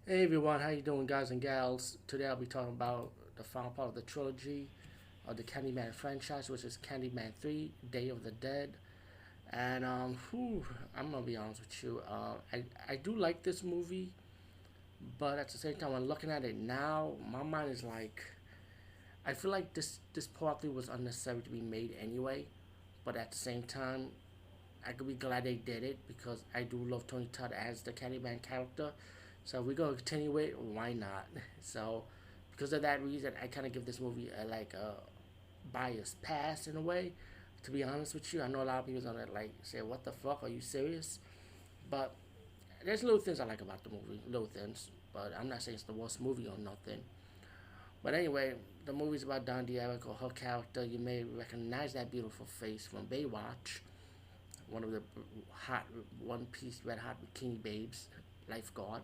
Hey everyone, how you doing, guys and gals? Today I'll be talking about the final part of the trilogy of the Candyman franchise, which is Candyman 3, Day of the Dead. And I'm gonna be honest with you, I do like this movie, but at the same time, when looking at it now, my mind is like, I feel like this part 3 was unnecessary to be made anyway. But at the same time, I could be glad they did it because I do love Tony Todd as the Candyman character. So if we're gonna continue it, why not? So because of that reason, I kind of give this movie a biased pass in a way. To be honest with you, I know a lot of people gonna like say, "What the fuck? Are you serious?" But there's little things I like about the movie, little things. But I'm not saying it's the worst movie or nothing. But anyway, the movie's about Don Diego, her character. You may recognize that beautiful face from Baywatch, one of the hot one piece red hot bikini babes, lifeguard.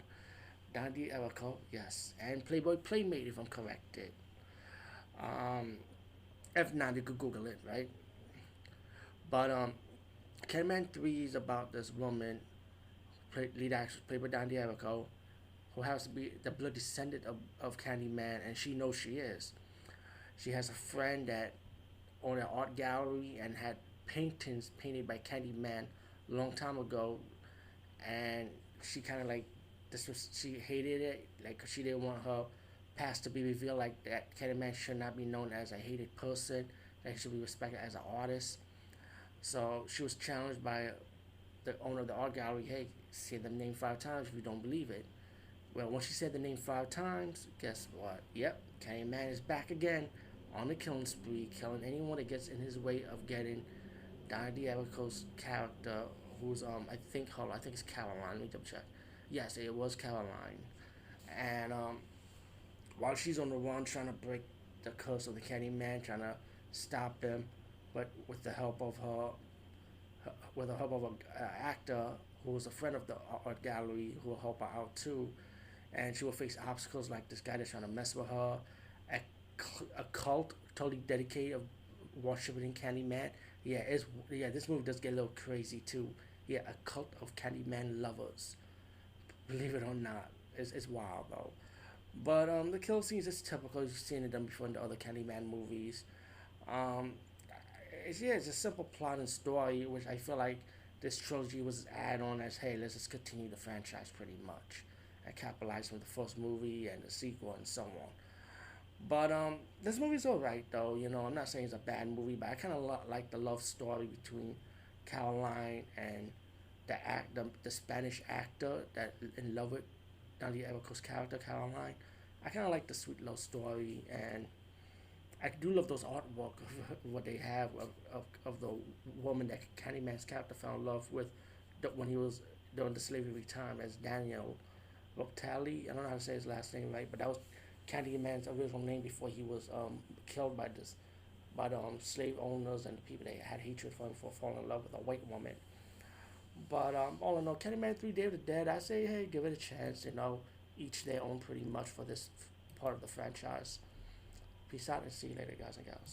Dandy Erico, yes, and Playboy Playmate if I'm corrected. Um, if not, you could Google it, right? But Candyman 3 is about this woman, lead actress played by Dandy Erico, who has to be the blood descendant of Candyman, and she knows she is. She has a friend that owned an art gallery and had paintings painted by Candyman a long time ago, and she kind of like this was she hated it like 'cause she didn't want her past to be revealed like that. Candyman should not be known as a hated person. That he should be respected as an artist. So she was challenged by the owner of the art gallery. Hey, say the name 5 times if you don't believe it. Well, once she said the name 5 times, guess what? Yep, Candyman is back again on the killing spree, killing anyone that gets in his way of getting Donna D'Erico's character, who's I think it's Caroline. Let me double check. Yes, it was Caroline. And while she's on the run, trying to break the curse of the Candyman, trying to stop him, but with the help of with the help of an actor who was a friend of the art gallery, who will help her out too, and she will face obstacles like this guy that's trying to mess with her, a, a cult totally dedicated of worshiping Candyman. This movie does get a little crazy too. Yeah, a cult of Candyman lovers. Believe it or not, it's wild though. But the kill scenes is typical. You've seen it done before in the other Candyman movies. Um, it's a simple plot and story, which I feel like this trilogy was add on as hey, let's just continue the franchise pretty much, and capitalize from the first movie and the sequel and so on. But this movie's alright though. You know, I'm not saying it's a bad movie, but I kind of like the love story between Caroline and the Spanish actor that in love with Daniel Erico's character Caroline. I kind of like the sweet love story, and I do love those artwork of what they have of the woman that Candyman's character fell in love with when he was during the slavery time as Daniel Loctali. I don't know how to say his last name right, but that was Candyman's original name before he was killed by the slave owners and the people that had hatred for him for falling in love with a white woman. But all in all, Candyman 3 Day of the Dead, I say, hey, give it a chance. You know, each their own pretty much for this part of the franchise. Peace out and see you later, guys and gals.